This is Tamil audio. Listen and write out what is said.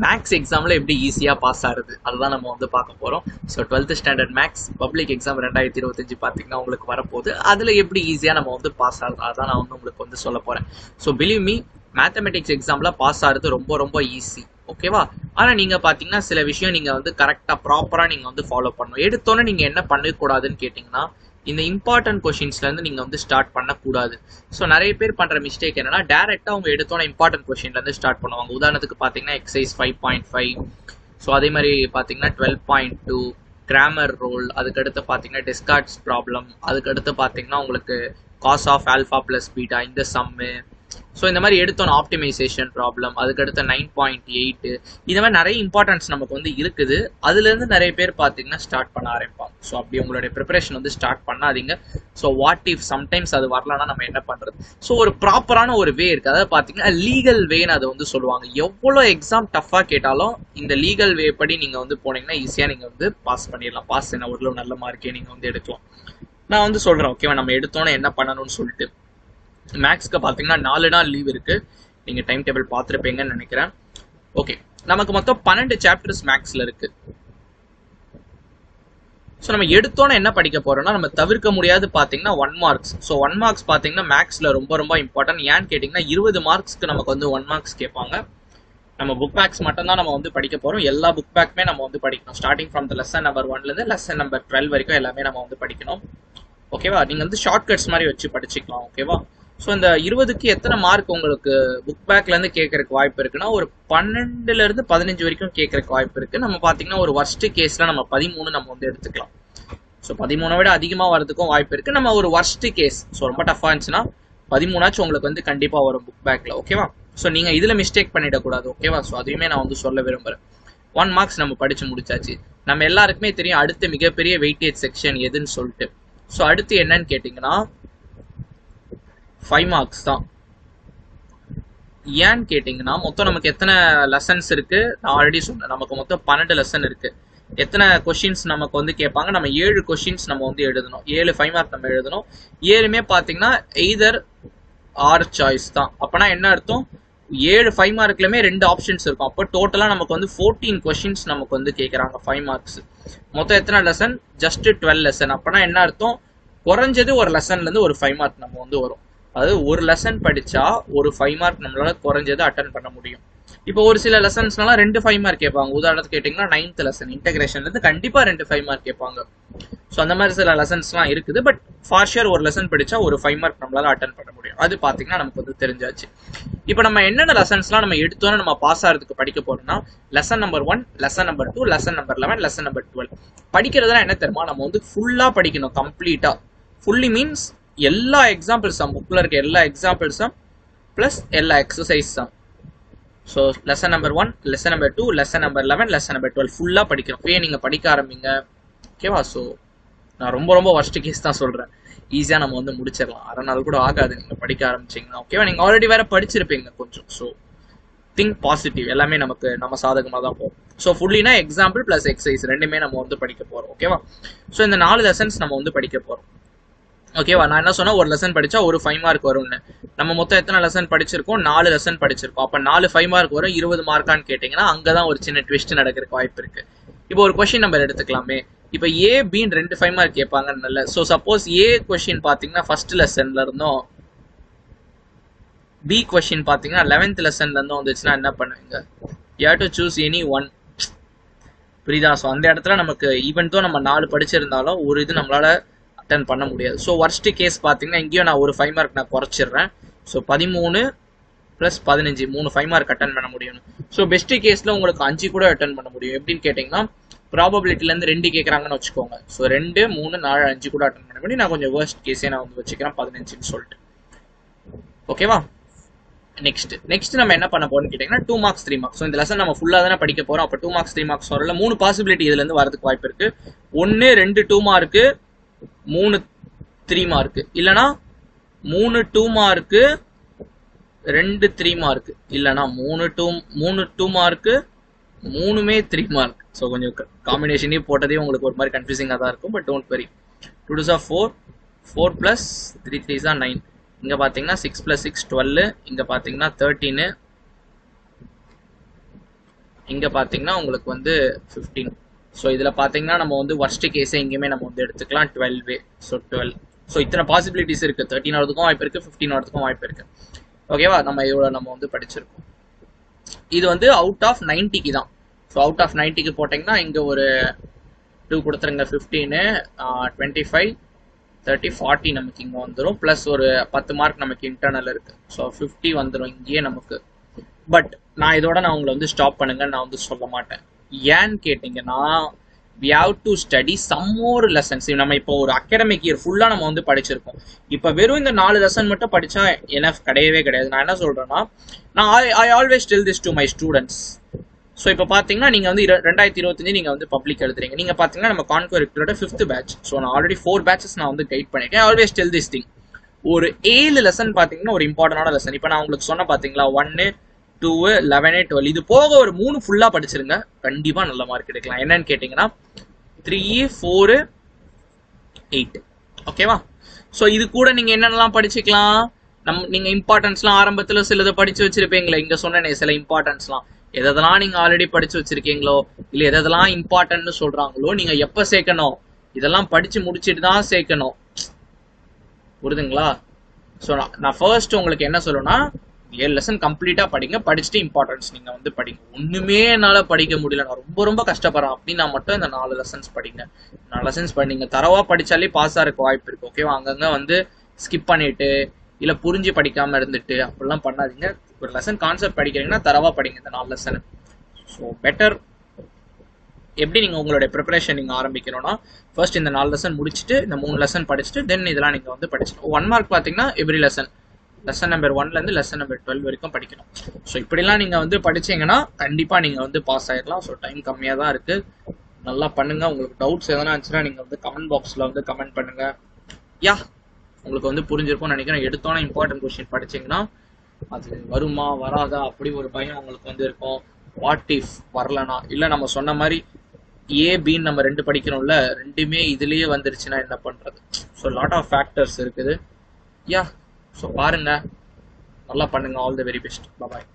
மேக்ஸ் எக்ஸாமில் எப்படி ஈஸியாக பாஸ் ஆகுது அதுதான் நம்ம வந்து பார்க்க போகிறோம். So 12th standard maths public exam 2025 பார்த்தீங்கன்னா உங்களுக்கு வரப்போகுது. அதில் எப்படி ஈஸியாக நம்ம வந்து பாஸ் ஆகுது அதான் நான் வந்து உங்களுக்கு வந்து சொல்ல போகிறேன். ஸோ பிலீவ் மீ, மேத்தமெட்டிக்ஸ் எக்ஸாமில் பாஸ் ஆகிறது ரொம்ப ரொம்ப ஈஸி, ஓகேவா? ஆனால் நீங்கள் பார்த்தீங்கன்னா சில விஷயம் நீங்கள் வந்து கரெக்டாக ப்ராப்பராக நீங்கள் வந்து ஃபாலோ பண்ணணும். எடுத்தோன்னே நீங்கள் என்ன பண்ணக்கூடாதுன்னு கேட்டிங்கன்னா, இந்த இம்பார்ட்டன்ட் கொஷின்ஸ்லேருந்து நீங்கள் வந்து ஸ்டார்ட் பண்ணக்கூடாது. ஸோ நிறைய பேர் பண்ணுற மிஸ்டேக் என்னன்னா, டேரெக்டாக அவங்க எடுத்தோன்னே இம்பார்ட்டன்ட் கொஷின்லேருந்து ஸ்டார்ட் பண்ணுவாங்க. உதாரணத்துக்கு பார்த்தீங்கன்னா எக்ஸசைஸ் 5.5, ஸோ அதே மாதிரி பார்த்தீங்கன்னா 12.2 கிராமர் ரூல், அதுக்கடுத்து பார்த்தீங்கன்னா டெஸ்கார்ட்ஸ் ப்ராப்ளம், அதுக்கடுத்து பார்த்தீங்கன்னா உங்களுக்கு cos of alpha plus beta இந்த சம்மு, ஸோ இந்த மாதிரி எடுத்தோம் ஆப்டிமைசேஷன் ப்ராப்ளம், அதுக்கடுத்து 9.8, இந்த மாதிரி நிறைய இம்பார்ட்டன்ஸ் நமக்கு வந்து இருக்குது. அதுலேருந்து நிறைய பேர் பார்த்தீங்கன்னா ஸ்டார்ட் பண்ண ஆரம்பிப்பாங்க. ஸோ அப்படி உங்களுடைய ப்ரிப்பரேஷன் வந்து ஸ்டார்ட் பண்ணாதீங்க. ஸோ வாட் இஃப் சம்டைம்ஸ் அது வரலன்னா நம்ம என்ன பண்ணுறது? ஸோ ஒரு ப்ராப்பரான ஒரு வே இருக்குது. அதாவது பார்த்தீங்கன்னா லீகல் வேன்னு அதை வந்து சொல்லுவாங்க. எவ்வளோ எக்ஸாம் டஃப்பாக கேட்டாலும் இந்த லீகல் வே படி நீங்கள் வந்து போனீங்கன்னா ஈஸியாக நீங்கள் வந்து பாஸ் பண்ணிடலாம். பாஸ் என்ன ஒரு நல்ல மார்க்கே நீங்கள் வந்து எடுக்கலாம். நான் வந்து சொல்கிறேன், ஓகேவா? நம்ம எடுத்தோன்னே என்ன பண்ணணும்னு சொல்லிட்டு. மேக்ஸ்க்கு பார்த்தீங்கன்னா 4 நாள் லீவ் இருக்கு. நீங்க டைம் டேபிள் பார்த்துருப்பீங்கன்னு நினைக்கிறேன். ஓகே, நமக்கு மொத்தம் 12 சாப்டர்ஸ் மேக்ஸ்ல இருக்கு. ஸோ நம்ம எடுத்தோன்னே என்ன படிக்க போறோம்னா, நம்ம தவிர்க்க முடியாது பார்த்தீங்கன்னா 1 மார்க்ஸ். ஸோ 1 மார்க்ஸ் பார்த்தீங்கன்னா மேக்ஸ்ல ரொம்ப ரொம்ப இம்பார்ட்டன்ட். ஏன்னு கேட்டிங்கன்னா 20 மார்க்ஸ்க்கு நமக்கு வந்து 1 மார்க்ஸ் கேட்பாங்க. நம்ம புக் பேக்ஸ் மட்டும் தான் நம்ம வந்து படிக்க போறோம். எல்லா புக் பேக்குமே நம்ம வந்து படிக்கணும். Starting from the lesson number 1லேருந்து லெசன் நம்பர் 12 வரைக்கும் எல்லாமே நம்ம வந்து படிக்கணும், ஓகேவா? நீங்க வந்து ஷார்ட்கட்ஸ் மாதிரி வச்சு படிச்சுக்கலாம், ஓகேவா? ஸோ இந்த 20க்கு எத்தனை மார்க் உங்களுக்கு புக் பேக்லேருந்து கேட்கறதுக்கு வாய்ப்பு இருக்குன்னா, ஒரு 12லேருந்து 15 வரைக்கும் கேட்கறதுக்கு வாய்ப்பு இருக்கு. நம்ம பார்த்தீங்கன்னா ஒரு வர்ஸ்ட் கேஸில் நம்ம 13 நம்ம வந்து எடுத்துக்கலாம். ஸோ 13 விட அதிகமாக வரதுக்கும் வாய்ப்பு இருக்கு. நம்ம ஒரு வர்ஸ்ட் கேஸ், ஸோ ரொம்ப டஃபாக இருந்துச்சுன்னா 13 உங்களுக்கு வந்து கண்டிப்பாக வரும் புக் பேக்கில், ஓகேவா? ஸோ நீங்கள் இதில் மிஸ்டேக் பண்ணிடக்கூடாது, ஓகேவா? ஸோ அதுவுமே நான் வந்து சொல்ல விரும்புகிறேன். 1 மார்க்ஸ் நம்ம படிச்சு முடிச்சாச்சு. நம்ம எல்லாருக்குமே தெரியும் அடுத்து மிகப்பெரிய வெயிட்டேஜ் செக்ஷன் எதுன்னு சொல்லிட்டு. ஸோ அடுத்து என்னன்னு கேட்டிங்கன்னா 5 மார்க்ஸ் தான். ஏன்னு கேட்டிங்கன்னா மொத்தம் நமக்கு எத்தனை லெசன்ஸ் இருக்கு? நான் ஆல்ரெடி சொன்னேன், நமக்கு மொத்தம் 12 லெசன் இருக்கு. எத்தனை கொஷின்ஸ் நமக்கு வந்து கேட்பாங்க? நம்ம 7 கொஷின்ஸ் நம்ம வந்து எழுதணும். 7 5 மார்க் நம்ம எழுதணும். 7மே பார்த்தீங்கன்னா எய்தர் ஆர் சாய்ஸ் தான். அப்போனா என்ன அர்த்தம்? 7 5 மார்க்லயுமே 2 ஆப்ஷன்ஸ் இருக்கும். அப்போ டோட்டலாக நமக்கு வந்து 14 கொஷின்ஸ் நமக்கு வந்து கேட்குறாங்க 5 மார்க்ஸ். மொத்தம் எத்தனை லெசன்? Just 12 lesson. அப்போனா என்ன அர்த்தம்? குறைஞ்சது ஒரு லெசன்லேருந்து ஒரு 5 மார்க் நம்ம வந்து வரும். அதாவது ஒரு லெசன் படிச்சா ஒரு 5 மார்க் நம்மளால குறைஞ்சது அட்டன் பண்ண முடியும். இப்போ ஒரு சில லெசன்ஸ்லாம் 2 5 மார்க் கேட்பாங்க. உதாரணத்துக்கு கேட்டிங்கன்னா 9th லெசன் இன்டகிரேஷன்லேருந்து கண்டிப்பாக 2 5 மார்க் கேட்பாங்க. ஸோ அந்த மாதிரி சில லெசன்ஸ்லாம் இருக்குது. பட் ஃபார் ஷியர் ஒரு லெசன் படிச்சா ஒரு 5 மார்க் நம்மளால அட்டன் பண்ண முடியும். அது பார்த்தீங்கன்னா நமக்கு வந்து தெரிஞ்சாச்சு. இப்போ நம்ம என்னென்ன லெசன்ஸ்லாம் நம்ம எடுத்தோன்னு நம்ம பாஸ் ஆகிறதுக்கு படிக்க போறோம்னா, lesson number 1, lesson number 2, lesson number 11, lesson number 12. படிக்கிறதுலாம் என்ன தெரியுமா? நம்ம வந்து ஃபுல்லாக படிக்கணும், கம்ப்ளீட்டாக. ஃபுல்லி மீன்ஸ் எல்லா எக்ஸாம்பிள்ஸும், புக்கில் இருக்க எல்லா எக்ஸாம்பிள்ஸும் ப்ளஸ் எல்லா எக்ஸசைஸும். So lesson number 1, lesson number 2, lesson number 11, lesson number 12 ஃபுல்லாக படிக்கணும். போய் நீங்கள் படிக்க ஆரம்பிங்க, ஓகேவா? ஸோ நான் ரொம்ப ரொம்ப வர்ஸ்ட் கேஸ் தான் சொல்கிறேன். ஈஸியாக நம்ம வந்து முடிச்சிடலாம். 1/2 நாள் கூட ஆகாது நீங்கள் படிக்க ஆரம்பிச்சிங்கன்னா, ஓகேவா? நீங்கள் ஆல்ரெடி வேறு படிச்சிருப்பீங்க கொஞ்சம். ஸோ திங்க் பாசிட்டிவ், எல்லாமே நமக்கு நம்ம சாதகமாக தான் போகும். ஸோ ஃபுல்லினா எக்ஸாம்பிள் ப்ளஸ் எக்ஸசைஸ் ரெண்டுமே நம்ம வந்து படிக்க போகிறோம், ஓகேவா? ஸோ இந்த 4 லெசன்ஸ் நம்ம வந்து படிக்க போகிறோம், ஓகேவா? நான் என்ன சொன்னா, ஒரு லெசன் படிச்சா ஒரு 5 மார்க் வரும்னு. நம்ம மொத்தம் எத்தனை லெசன் படிச்சிருக்கோம்? 4 லெசன் படிச்சிருக்கோம். அப்ப 4 5 மார்க் வரும். 20 மார்க்கான்னு கேட்டீங்கன்னா அங்கதான் ஒரு சின்ன ட்விஸ்ட் நடக்கிறதுக்கு வாய்ப்பு இருக்கு. இப்போ ஒரு கொஸ்டின் நம்பர் எடுத்துக்கலாமே. இப்போ ஏ பின்னு 2 5 மார்க் கேட்பாங்கன்னு. ஸோ சப்போஸ் ஏ கொஸ்டின் பாத்தீங்கன்னா ஃபர்ஸ்ட் லெசன்ல இருந்தும், பி கொஸ்டின் பாத்தீங்கன்னா 11th லெசன்ல இருந்தும் வந்துச்சுன்னா என்ன பண்ணுவீங்க? You have to choose any one. புரியுதா? ஸோ அந்த இடத்துல நமக்கு ஈவன் தோ நம்ம 4 படிச்சிருந்தாலும் ஒரு இது நம்மளால அட்டன் பண்ண முடியாது. ஸோ வர்ஸ்ட் கேஸ் பார்த்தீங்கன்னா இங்கேயும் நான் ஒரு 5 மார்க் நான் குறைச்சிடுறேன். ஸோ 13 + 15 3 5 மார்க் அட்டன் பண்ண முடியும். ஸோ பெஸ்ட் கேஸில் உங்களுக்கு 5 கூட அட்டன் பண்ண முடியும். எப்படின்னு கேட்டிங்கன்னா, ப்ராபபிலிட்டிலேருந்து 2 கேட்குறாங்கன்னு வச்சுக்கோங்க. ஸோ 2 3 4 5 கூட அட்டன் பண்ண முடியும். நான் கொஞ்சம் வேர்ஸ்ட் கேஸே நான் வந்து வச்சுக்கிறேன் 15ன்னு சொல்லிட்டு, ஓகேவா? நெக்ஸ்ட் நம்ம என்ன பண்ண போறோம்னு கேட்டிங்கன்னா 2 மார்க்ஸ் 3 மார்க்ஸ். ஸோ இந்த லெசன் நம்ம ஃபுல்லாக தானே படிக்க போகிறோம். அப்போ 2 மார்க்ஸ் 3 மார்க்ஸ் வரல. 3 பாசிபிலிட்டி இதுலேருந்து வரதுக்கு வாய்ப்பு இருக்கு. 1 2 2 மார்க்கு, 3 3 மார்க்கு, இல்லனா 3 2 மார்க்கு 2 3 மார்க்கு, இல்லனா 3 2 மார்க்கு 3மே 3 மார்க். ஸோ கொஞ்சம் காம்பினேஷனே போட்டதே உங்களுக்கு ஒரு மாதிரி கன்ஃபியூசிங்காக தான் இருக்கும். But don't worry. 2 2 4, 4 + 3 3 9. இங்கே பார்த்தீங்கன்னா 6 + 6 12. இங்கே பார்த்தீங்கன்னா 13. இங்கே பார்த்தீங்கன்னா உங்களுக்கு வந்து 15. ஸோ இதில் பார்த்தீங்கன்னா நம்ம வந்து worst கேஸை எங்கேயுமே நம்ம வந்து எடுத்துக்கலாம் 12. ஸோ 12. ஸோ இத்தனை பாசிபிலிட்டிஸ் இருக்குது. 13 வரதுக்கும் வாய்ப்பு இருக்குது, 15 வரதுக்கும் வாய்ப்பு இருக்குது. ஓகேவா? நம்ம இவ்வளோ நம்ம வந்து படிச்சிருக்கோம். இது வந்து அவுட் ஆஃப் 90க்கு தான். ஸோ அவுட் ஆஃப் 90க்கு போட்டிங்கன்னா இங்கே ஒரு 2 கொடுத்துருங்க. 15, 25, 30, 40 நமக்கு இங்கே வந்துடும். ப்ளஸ் ஒரு 10 மார்க் நமக்கு இன்டர்னல் இருக்குது. ஸோ 50 வந்துடும் இங்கேயே நமக்கு. பட் நான் இதோட நான் உங்களை வந்து ஸ்டாப் பண்ணுங்கன்னு நான் வந்து சொல்ல மாட்டேன். ஏன்னு கேட்டிங்கன்னா we have to study some more lessons. நம்ம இப்போ ஒரு அகாடமிக் இயர் ஃபுல்லாக நம்ம வந்து படிச்சிருக்கோம். இப்போ வெறும் இந்த 4 லெசன் மட்டும் படித்தா எனஃப் கிடையவே கிடையாது. நான் என்ன சொல்கிறேன்னா, நான் I always tell this to my students. So இப்போ பார்த்தீங்கன்னா நீங்கள் வந்து 2025 நீங்கள் வந்து பப்ளிக் எழுதுறீங்க. நீங்கள் பார்த்தீங்கன்னா நம்ம கான்கோர் எக்டரோட 5th பேட்ச். ஸோ நான் ஆல்ரெடி 4 பேட்சஸ் நான் வந்து கைட் பண்ணிட்டேன். I always tell this thing. ஒரு 7 லெசன் பார்த்தீங்கன்னா ஒரு இம்பார்ட்டண்டான லெசன். இப்போ நான் உங்களுக்கு சொன்ன பார்த்தீங்களா, 1, 2, 11, 12 இது போக ஒரு 3 ஃபுல்லாக படிச்சிருங்க. கண்டிப்பாக நல்ல மார்க் எடுக்கலாம். என்னன்னு கேட்டிங்கன்னா 3, 4, 8. ஓகேவா? ஸோ இது கூட நீங்கள் என்னென்னலாம் படிச்சுக்கலாம், நீங்கள் இம்பார்ட்டன்ஸ்லாம் ஆரம்பத்தில் சிலதை படித்து வச்சிருப்பீங்களே. இங்கே சொன்னேனே சில இம்பார்ட்டன்ஸ்லாம் எதெல்லாம் நீங்கள் ஆல்ரெடி படித்து வச்சிருக்கீங்களோ, இல்லை எதெல்லாம் இம்பார்ட்டன்ட்னு சொல்கிறாங்களோ, நீங்கள் எப்போ சேர்க்கணும், இதெல்லாம் படித்து முடிச்சுட்டு தான் சேர்க்கணும். புரியுதுங்களா? ஸோ நான் ஃபர்ஸ்ட் உங்களுக்கு என்ன சொல்லணும்னா, 7 லெசன் கம்ப்ளீட்டாக படிங்க. படிச்சுட்டு இம்பார்ட்டன்ஸ் நீங்கள் வந்து படிங்க. ஒன்றுமே என்னால் படிக்க முடியல, நான் ரொம்ப ரொம்ப கஷ்டப்படுறேன் அப்படின்னா மட்டும் இந்த 4 லெசன்ஸ் படிங்க. 4 லெசன்ஸ் படிங்க. தரவாக படித்தாலே பாஸாக இருக்க வாய்ப்பு இருக்குது. ஓகேவா? அங்கங்கே வந்து ஸ்கிப் பண்ணிட்டு இல்லை புரிஞ்சு படிக்காமல் இருந்துட்டு அப்படிலாம் பண்ணாதீங்க. ஒரு லெசன் கான்செப்ட் படிக்கிறீங்கன்னா தரவாக படிங்க இந்த 4 லெசன். So better. எப்படி நீங்கள் உங்களுடைய ப்ரிப்பரேஷன் நீங்கள் ஆரம்பிக்கணும்னா, ஃபர்ஸ்ட் இந்த 4 லெசன் முடிச்சுட்டு இந்த 3 லெசன் படிச்சுட்டு தென் இதெல்லாம் நீங்கள் வந்து படிச்சுட்டு 1 மார்க் பார்த்தீங்கன்னா எவ்ரி லெசன் நம்பர் 1லேருந்து லெசன் நம்பர் 12 வரைக்கும் படிக்கணும். ஸோ இப்படிலாம் நீங்கள் வந்து படிச்சீங்கன்னா கண்டிப்பாக நீங்கள் வந்து பாஸ் ஆகிடலாம். ஸோ டைம் கம்மியாக தான் இருக்குது. நல்லா பண்ணுங்கள். உங்களுக்கு டவுட்ஸ் எதனா இருந்துச்சுன்னா நீங்கள் வந்து கமெண்ட் பாக்ஸில் வந்து கமெண்ட் பண்ணுங்கள். உங்களுக்கு வந்து புரிஞ்சிருக்கும்னு நினைக்கிறேன். எடுத்தோன்னே இம்பார்ட்டன்ட் கொஸ்டின் படிச்சிங்கன்னா அது வருமா வராதா அப்படி ஒரு பயம் உங்களுக்கு வந்து இருக்கும். வாட் இஃப் வரலனா, இல்லை நம்ம சொன்ன மாதிரி A, B நம்ம 2 படிக்கணும்ல, 2மே இதுலேயே வந்துருச்சுன்னா என்ன பண்ணுறது? ஸோ லாட் ஆஃப் ஃபேக்டர்ஸ் இருக்குது. ஸோ பாருங்கள், நல்லா பண்ணுங்கள். All the very best. Bye.